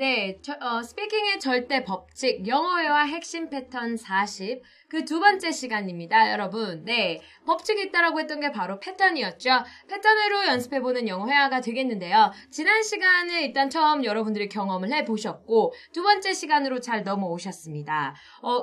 네, 스피킹의 절대 법칙, 영어회화 핵심 패턴 40, 그 두 번째 시간입니다, 여러분. 네, 법칙이 있다라고 했던 게 바로 패턴이었죠. 패턴으로 연습해보는 영어 회화가 되겠는데요. 지난 시간을 일단 처음 여러분들이 경험을 해보셨고, 두 번째 시간으로 잘 넘어오셨습니다.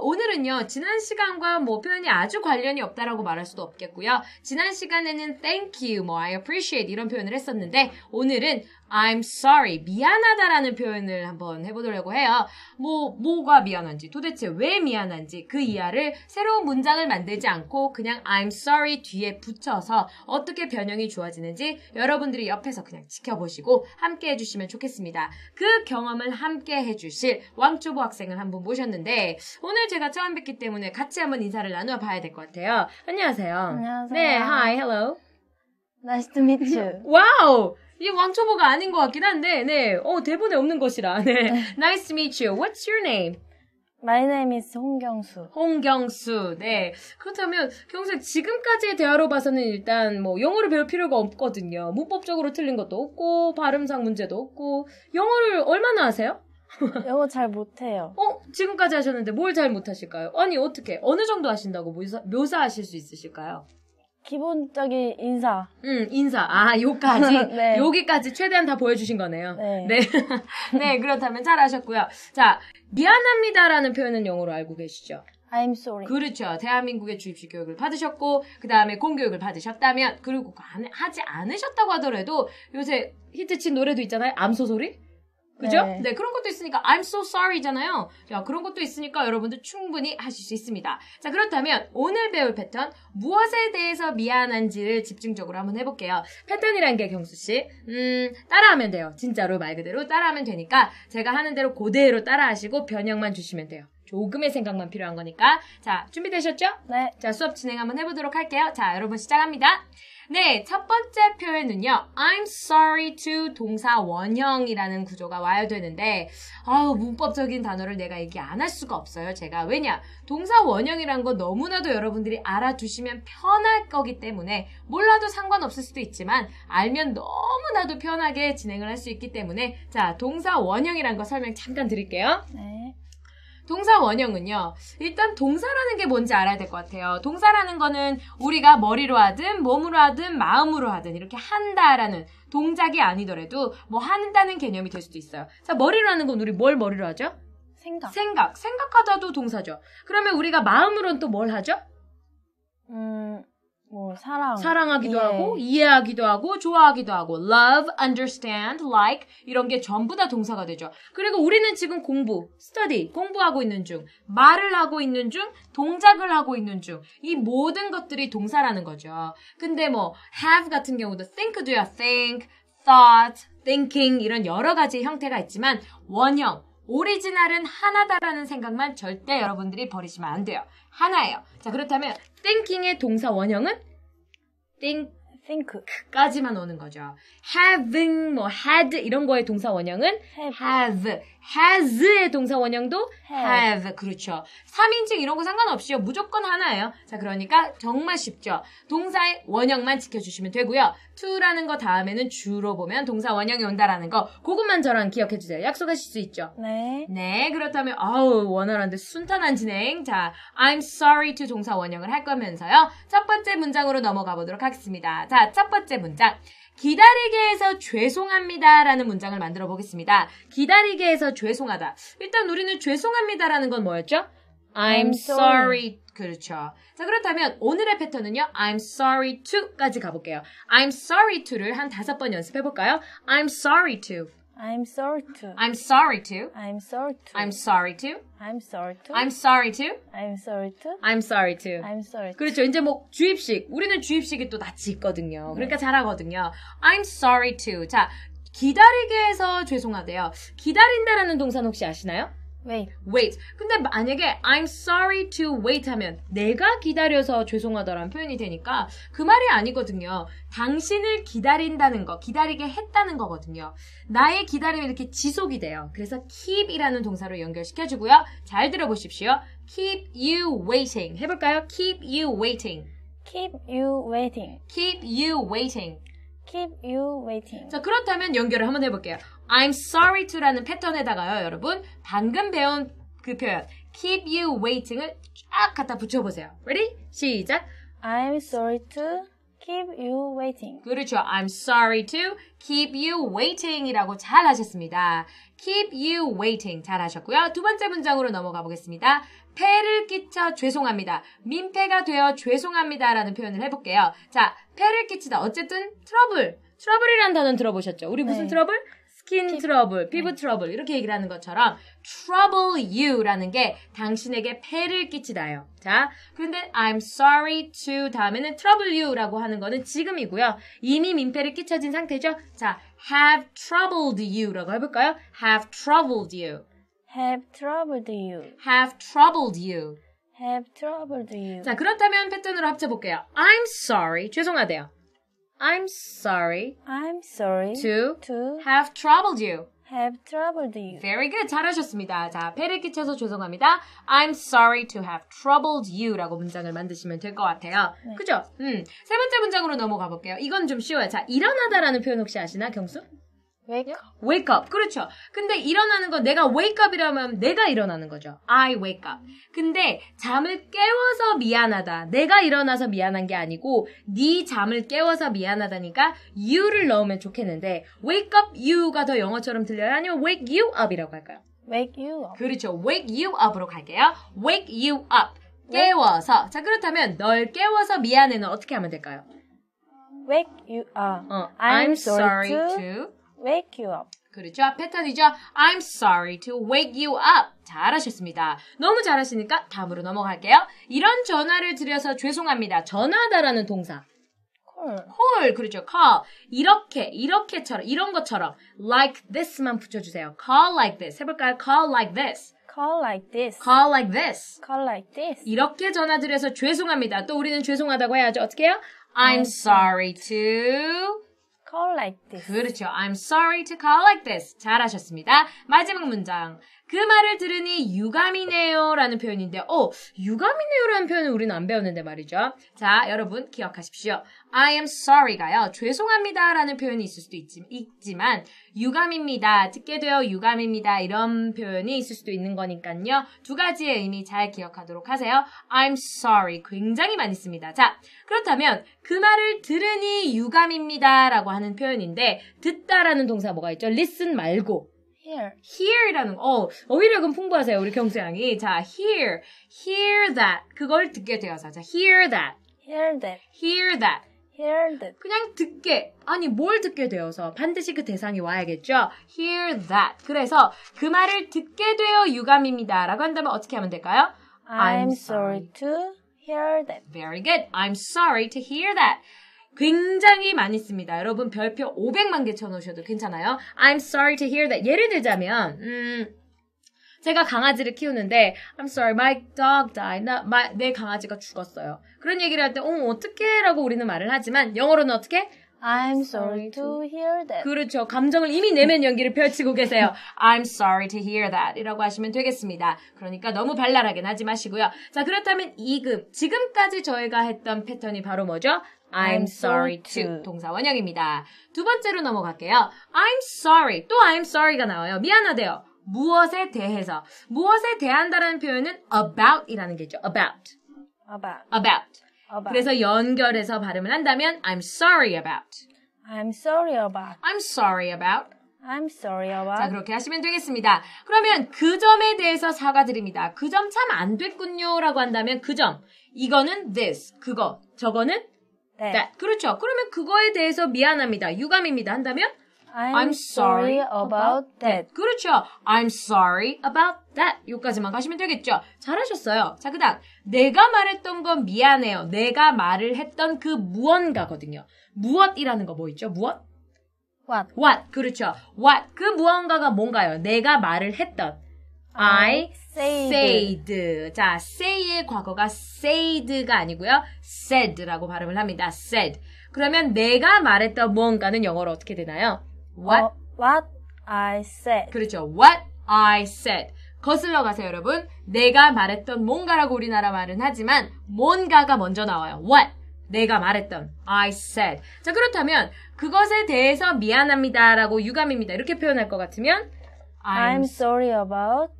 오늘은요, 지난 시간과 뭐 표현이 아주 관련이 없다라고 말할 수도 없겠고요. 지난 시간에는 thank you, I appreciate 이런 표현을 했었는데, 오늘은 I'm sorry, 미안하다라는 표현을 한번 해보려고 해요. 뭐가 미안한지, 도대체 왜 미안한지 그 이하를 새로운 문장을 만들지 않고 그냥 I'm sorry 뒤에 붙여서 어떻게 변형이 주어지는지 여러분들이 옆에서 그냥 지켜보시고 함께 해주시면 좋겠습니다. 그 경험을 함께 해주실 왕초보 학생을 한 분 모셨는데 오늘 제가 처음 뵙기 때문에 같이 한번 인사를 나누어 봐야 될 것 같아요. 안녕하세요. 안녕하세요. 네, hi, hello. Nice to meet you. 와우! 이게 왕초보가 아닌 것 같긴 한데, 네, 대본에 없는 것이라, 네. Nice to meet you. What's your name? My name is 홍경수. 홍경수. 네. 그렇다면 경수 지금까지의 대화로 봐서는 일단 뭐 영어를 배울 필요가 없거든요. 문법적으로 틀린 것도 없고 발음상 문제도 없고 영어를 얼마나 하세요? 영어 잘 못해요. 지금까지 하셨는데 뭘 잘 못하실까요? 아니 어떻게 어느 정도 하신다고 묘사하실 수 있으실까요? 기본적인 인사. 인사. 요까지? 네. 여기까지 최대한 다 보여주신 거네요. 네. 네. 네, 그렇다면 잘하셨고요. 자, 미안합니다라는 표현은 영어로 알고 계시죠? I'm sorry. 그렇죠. 대한민국의 주입식 교육을 받으셨고, 그 다음에 공교육을 받으셨다면, 그리고 하지 않으셨다고 하더라도 요새 히트친 노래도 있잖아요. 암소소리? 그죠? 네. 네, 그런 것도 있으니까 I'm so sorry잖아요. 자, 그런 것도 있으니까 여러분들 충분히 하실 수 있습니다. 자, 그렇다면 오늘 배울 패턴 무엇에 대해서 미안한지를 집중적으로 한번 해볼게요. 패턴이란 게 경수씨 따라하면 돼요. 진짜로 말 그대로 따라하면 되니까 제가 하는 대로 그대로 따라하시고 변형만 주시면 돼요. 조금의 생각만 필요한 거니까. 자, 준비되셨죠? 네. 자, 수업 진행 한번 해보도록 할게요. 자, 여러분 시작합니다. 네, 첫 번째 표현은요. I'm sorry to 동사 원형이라는 구조가 와야 되는데 문법적인 단어를 내가 얘기 안 할 수가 없어요. 제가. 왜냐? 동사 원형이란 거 너무나도 여러분들이 알아두시면 편할 거기 때문에 몰라도 상관없을 수도 있지만 알면 너무나도 편하게 진행을 할 수 있기 때문에 자, 동사 원형이란 거 설명 잠깐 드릴게요. 네. 동사 원형은요. 일단 동사라는 게 뭔지 알아야 될 것 같아요. 동사라는 거는 우리가 머리로 하든 몸으로 하든 마음으로 하든 이렇게 한다라는 동작이 아니더라도 뭐 한다는 개념이 될 수도 있어요. 자, 머리로 하는 건 우리 뭘 머리로 하죠? 생각. 생각하다도 동사죠. 그러면 우리가 마음으로는 또 뭘 하죠? 사랑하기도 하고, 이해하기도 하고, 좋아하기도 하고, love, understand, like 이런 게 전부 다 동사가 되죠. 그리고 우리는 지금 공부하고 있는 중, 말을 하고 있는 중, 동작을 하고 있는 중, 이 모든 것들이 동사라는 거죠. 근데 뭐 have 같은 경우도 think도요. think, thought, thinking 이런 여러 가지 형태가 있지만 원형, 오리지널은 하나다라는 생각만 절대 여러분들이 버리시면 안 돼요. 하나예요. 자, 그렇다면 thinking의 동사 원형은 think까지만 오는 거죠. having, had 이런 거의 동사 원형은 have. has의 동사 원형도 have. 그렇죠. 3인칭 이런 거 상관없이요. 무조건 하나예요. 자, 그러니까 정말 쉽죠. 동사의 원형만 지켜주시면 되고요. to라는 거 다음에는 주로 보면 동사 원형이 온다라는 거 그것만 저랑 기억해주세요. 약속하실 수 있죠? 네. 네, 그렇다면 원활한데 순탄한 진행. 자, I'm sorry to 동사 원형을 할 거면서요. 첫 번째 문장으로 넘어가 보도록 하겠습니다. 자, 첫 번째 문장. 기다리게 해서 죄송합니다라는 문장을 만들어 보겠습니다. 기다리게 해서 죄송하다. 일단 우리는 죄송합니다라는 건 뭐였죠? I'm sorry. 그렇죠. 자, 그렇다면 오늘의 패턴은요. I'm sorry to까지 가볼게요. I'm sorry to를 한 5번 연습해볼까요? I'm sorry to. I'm sorry to. I'm sorry to. I'm sorry to. I'm sorry to. I'm sorry to. I'm sorry to. I'm sorry to. I'm sorry to. I'm sorry to. 그렇죠. 이제 뭐 주입식. 우리는 주입식이 또 낯이 있거든요. 그러니까 잘하거든요. I'm sorry to. 자, 기다리게 해서 죄송하대요. 기다린다라는 동사는 혹시 아시나요? wait. 근데 만약에 I'm sorry to wait 하면 내가 기다려서 죄송하다라는 표현이 되니까 그 말이 아니거든요. 당신을 기다린다는 거, 기다리게 했다는 거거든요. 나의 기다림이 이렇게 지속이 돼요. 그래서 keep이라는 동사로 연결시켜주고요. 잘 들어보십시오. keep you waiting. 해볼까요? keep you waiting. Keep you waiting. keep you waiting. Keep you waiting. 자, 그렇다면 연결을 한번 해볼게요. I'm sorry to라는 패턴에다가요, 여러분. 방금 배운 그 표현 keep you waiting을 쫙 갖다 붙여보세요. Ready? 시작. I'm sorry to keep you waiting. 그렇죠. I'm sorry to keep you waiting 이라고 잘 하셨습니다. keep you waiting 잘 하셨고요. 두 번째 문장으로 넘어가 보겠습니다. 폐를 끼쳐 죄송합니다. 민폐가 되어 죄송합니다 라는 표현을 해볼게요. 자, 폐를 끼치다. 어쨌든 트러블이라는 단어는 들어보셨죠? 우리 무슨 네. 트러블? 스킨 트러블, 피부 트러블 이렇게 얘기를 하는 것처럼 trouble you라는 게 당신에게 폐를 끼치다예요. 자, 그런데 I'm sorry to 다음에는 trouble you라고 하는 거는 지금이고요. 이미 민폐를 끼쳐진 상태죠. 자, have troubled you라고 해볼까요? have troubled you. Have troubled you. have troubled you. Have troubled you. 자, 그렇다면 패턴으로 합쳐볼게요. I'm sorry, 죄송하대요. I'm sorry I'm sorry to to have troubled you. have troubled you. Very good. 잘하셨습니다. 자, 폐를 끼쳐서 죄송합니다. I'm sorry to have troubled you 라고 문장을 만드시면 될 것 같아요. 네. 그죠? 세 번째 문장으로 넘어가 볼게요. 이건 좀 쉬워요. 자, 일어나다라는 표현 혹시 아시나, 경수? Wake up. wake up. 그렇죠. 근데 일어나는 거 내가 wake up이라면 내가 일어나는 거죠. I wake up. 근데 잠을 깨워서 미안하다. 내가 일어나서 미안한 게 아니고 네 잠을 깨워서 미안하다니까 you를 넣으면 좋겠는데 wake up you가 더 영어처럼 들려요? 아니면 wake you up이라고 할까요? Wake you up. 그렇죠. wake you up으로 갈게요. wake you up. 깨워서. 자, 그렇다면 널 깨워서 미안해는 어떻게 하면 될까요? Wake you up. I'm sorry to wake you up. 그렇죠. 패턴이죠. I'm sorry to wake you up. 잘하셨습니다. 너무 잘하시니까 다음으로 넘어갈게요. 이런 전화를 드려서 죄송합니다. 전화하다라는 동사. Call. call. 그렇죠. call. 이렇게처럼, 이런 것처럼 like this만 붙여주세요. call like this. 해볼까요? call like this. Call like this. call like this. Call like this. 이렇게 전화드려서 죄송합니다. 또 우리는 죄송하다고 해야죠. 어떻게 해요? I'm sorry to Call like this. 그렇죠. I'm sorry to call like this. 잘하셨습니다. 마지막 문장. 그 말을 들으니 유감이네요 라는 표현인데 유감이네요 라는 표현은 우리는 안 배웠는데 말이죠. 자, 여러분 기억하십시오. I am sorry가요. 죄송합니다 라는 표현이 있을 수도 있지만 유감입니다. 듣게 되어 유감입니다. 이런 표현이 있을 수도 있는 거니까요. 두 가지의 의미 잘 기억하도록 하세요. I'm sorry. 굉장히 많이 씁니다. 자, 그렇다면 그 말을 들으니 유감입니다 라고 하는 표현인데 듣다라는 동사 뭐가 있죠? listen 말고 Here. hear이라는 어휘력은 풍부하세요. 우리 경수 양이. 자, hear that. 그걸 듣게 되어서. 자, hear that. Hear that. hear that. Hear that. 그냥 듣게. 아니, 뭘 듣게 되어서 반드시 그 대상이 와야겠죠? hear that. 그래서 그 말을 듣게 되어 유감입니다. 라고 한다면 어떻게 하면 될까요? I'm sorry to hear that. Very good. I'm sorry to hear that. 굉장히 많이 씁니다. 여러분 별표 500만 개 쳐놓으셔도 괜찮아요. I'm sorry to hear that. 예를 들자면 제가 강아지를 키우는데 I'm sorry, my dog died. 내 강아지가 죽었어요. 그런 얘기를 할 때 어떡해? 라고 우리는 말을 하지만 영어로는 어떻게? I'm sorry to hear that. 그렇죠. 감정을 이미 내면 연기를 펼치고 계세요. I'm sorry to hear that 이라고 하시면 되겠습니다. 그러니까 너무 발랄하게 하지 마시고요. 자, 그렇다면 지금까지 저희가 했던 패턴이 바로 뭐죠? I'm sorry to 동사 원형입니다. 두 번째로 넘어갈게요. I'm sorry. 또 I'm sorry가 나와요. 미안하대요. 무엇에 대해서. 무엇에 대한다라는 표현은 about이라는 게 있죠. about. 그래서 연결해서 발음을 한다면 I'm sorry about. I'm sorry about. I'm sorry about. I'm sorry about. 자, 그렇게 하시면 되겠습니다. 그러면 그 점에 대해서 사과드립니다. 그 점 참 안 됐군요 라고 한다면 그 점. 이거는 this. 그거. 저거는 that. 그렇죠. 그러면 그거에 대해서 미안합니다. 유감입니다. 한다면 I'm sorry about that. 그렇죠. I'm sorry about that. 여기까지만 가시면 되겠죠. 잘하셨어요. 자, 그다음 내가 말했던 건 미안해요. 내가 말을 했던 그 무언가거든요. 무엇이라는 거 뭐 있죠? 무엇? What. 그렇죠. What. 그 무언가가 뭔가요? 내가 말을 했던. I said. 자, say의 과거가 said가 아니고요. said라고 발음을 합니다. said. 그러면 내가 말했던 무언가는 영어로 어떻게 되나요? What I said. 그렇죠. What I said. 거슬러 가세요, 여러분. 내가 말했던 뭔가라고 우리나라 말은 하지만 뭔가가 먼저 나와요. What. 내가 말했던 I said. 자, 그렇다면 그것에 대해서 미안합니다라고 유감입니다. 이렇게 표현할 것 같으면 I'm sorry about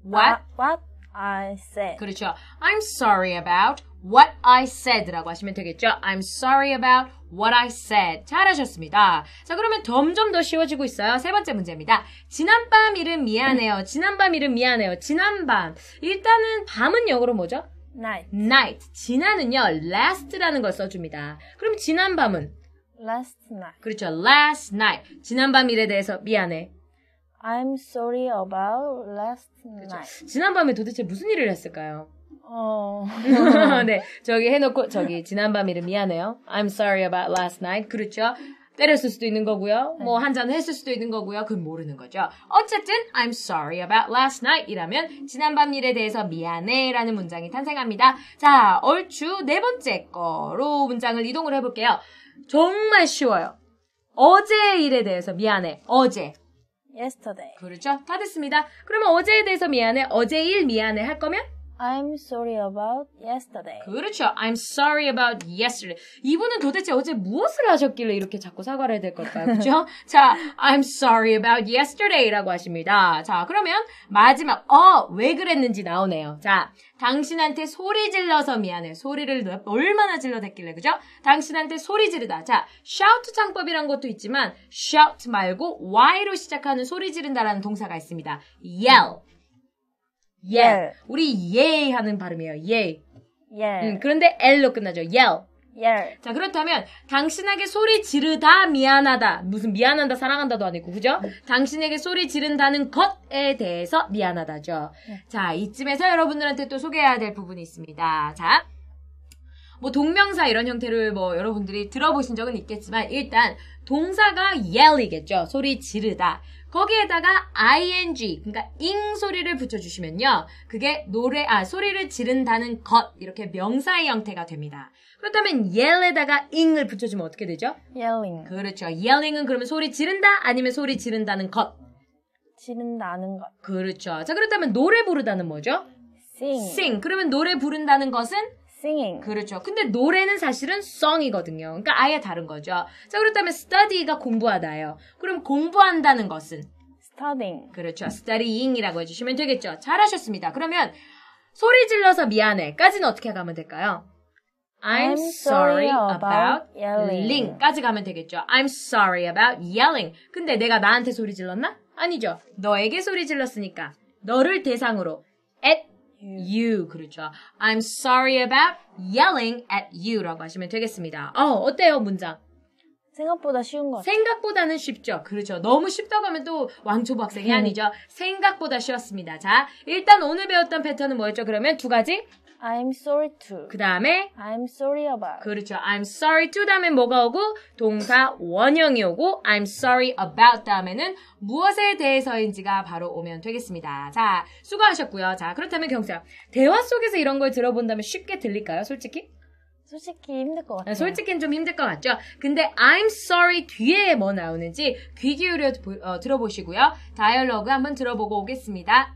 what I said. 그렇죠. I'm sorry about what I said라고 하시면 되겠죠. I'm sorry about what I said. 잘하셨습니다. 자, 그러면 점점 더 쉬워지고 있어요. 세 번째 문제입니다. 지난밤 일은 미안해요. 지난밤 일은 미안해요. 지난밤. 일단은 밤은 영어로 뭐죠? Night. night. 지난은요, last라는 걸 써줍니다. 그럼 지난밤은? Last night. 그렇죠. last night. 지난밤 일에 대해서 미안해. I'm sorry about last night. 지난밤에 도대체 무슨 일을 했을까요? 네, 저기 해놓고 저기 지난밤 일은 미안해요. I'm sorry about last night. 그렇죠. 때렸을 수도 있는 거고요. 뭐 한잔 했을 수도 있는 거고요. 그건 모르는 거죠. 어쨌든 I'm sorry about last night 이라면 지난밤 일에 대해서 미안해 라는 문장이 탄생합니다. 자, 얼추 네 번째 거로 문장을 이동을 해볼게요. 정말 쉬워요. 어제 일에 대해서 미안해. 어제. Yesterday. 그렇죠. 다 됐습니다. 그러면 어제에 대해서 미안해. 어제 일 미안해 할 거면? I'm sorry about yesterday. 그렇죠. I'm sorry about yesterday. 이분은 도대체 어제 무엇을 하셨길래 이렇게 자꾸 사과를 해야 될 걸까요? 그렇죠? 자, I'm sorry about yesterday라고 하십니다. 자, 그러면 마지막 왜 그랬는지 나오네요. 자, 당신한테 소리 질러서 미안해. 소리를 얼마나 질러댔길래, 그죠? 당신한테 소리 지르다. 자, shout 창법이란 것도 있지만 shout 말고 y로 시작하는 소리 지른다라는 동사가 있습니다. yell. yell. 우리 예 하는 발음이에요. 예. yell. 그런데 L로 끝나죠. yell. yell. 자, 그렇다면 당신에게 소리 지르다 미안하다. 무슨 미안한다 사랑한다도 아니고, 그죠? 당신에게 소리 지른다는 것에 대해서 미안하다죠. 자, 이쯤에서 여러분들한테 또 소개해야 될 부분이 있습니다. 자, 뭐 동명사 이런 형태를 뭐 여러분들이 들어보신 적은 있겠지만 일단 동사가 yell이겠죠. 소리 지르다. 거기에다가 ing, 그러니까 잉 소리를 붙여주시면요. 그게 소리를 지른다는 것, 이렇게 명사의 형태가 됩니다. 그렇다면 yell에다가 ing을 붙여주면 어떻게 되죠? yelling. 그렇죠. yelling은 그러면 소리 지른다, 아니면 소리 지른다는 것. 지른다는 것. 그렇죠. 자, 그렇다면 노래 부르다는 뭐죠? sing. sing. 그러면 노래 부른다는 것은? singing. 그렇죠. 근데 노래는 사실은 song이거든요. 그러니까 아예 다른 거죠. 자, 그렇다면 study가 공부하다예요. 그럼 공부한다는 것은? studying. 그렇죠. studying이라고 해주시면 되겠죠. 잘하셨습니다. 그러면 소리 질러서 미안해까지는 어떻게 가면 될까요? I'm sorry about yelling 까지 가면 되겠죠. I'm sorry about yelling. 근데 내가 나한테 소리 질렀나? 아니죠. 너에게 소리 질렀으니까 너를 대상으로 at you. 그렇죠. I'm sorry about yelling at you라고 하시면 되겠습니다. 어때요, 문장? 생각보다 쉬운 것 같아요. 생각보다는 쉽죠. 그렇죠. 너무 쉽다고 하면 또 왕초보 학생이 아니죠. 생각보다 쉬웠습니다. 자, 일단 오늘 배웠던 패턴은 뭐였죠? 그러면 두 가지? I'm sorry to. 그 다음에 I'm sorry about. 그렇죠. I'm sorry to 다음에 뭐가 오고 동사 원형이 오고 I'm sorry about 다음에는 무엇에 대해서인지가 바로 오면 되겠습니다. 자, 수고하셨고요. 자, 그렇다면 경수야, 대화 속에서 이런 걸 들어본다면 쉽게 들릴까요? 솔직히? 솔직히 힘들 것 같아요. 솔직히는 좀 힘들 것 같죠? 근데 I'm sorry 뒤에 뭐 나오는지 귀 기울여 들어보시고요. 다이얼로그 한번 들어보고 오겠습니다.